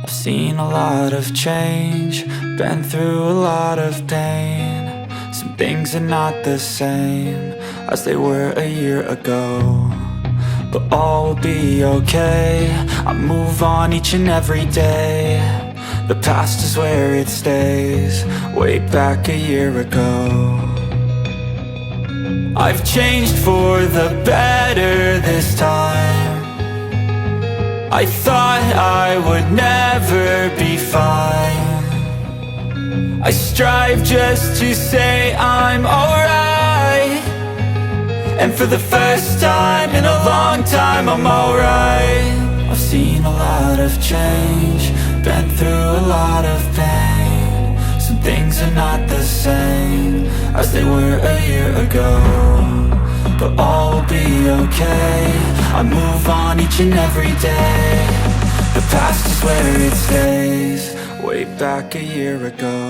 I've seen a lot of change, been through a lot of pain. Some things are not the same as they were a year ago, but all will be okay. I move on each and every day. The past is where it stays, way back a year ago. I've changed for the better this time. I thought I would never be fine. I strive just to say I'm alright, and for the first time in a long time I'm alright. I've seen a lot of change, been through a lot of pain. Some things are not the same as they were a year ago, but all will be okay. I move on each and every day. The past is where it stays, way back a year ago.